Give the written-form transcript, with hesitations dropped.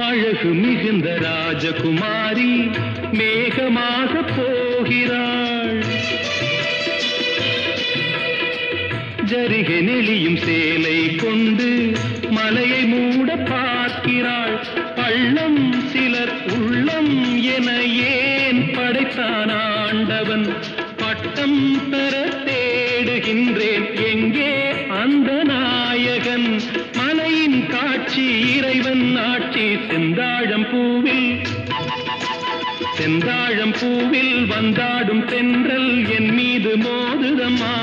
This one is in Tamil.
அழகு மிகுந்த ராஜகுமாரி மேகமாக போகிறாள். ஜரிகை நெளியும் சேலை கொண்டு மலையை மூட பார்க்கிறாள். பள்ளம் சிலர் உள்ளம் என ஏன் படைத்தான் ஆண்டவன்? பட்டம் பெற தேடுகின்றேன், எங்கே அந்த நாயகன்? மலையின் காட்சி இறைவன் ஆட்சி. செந்தாழம் பூவில் வந்தாடும் தென்றல் என் மீது மோதுதம்மா.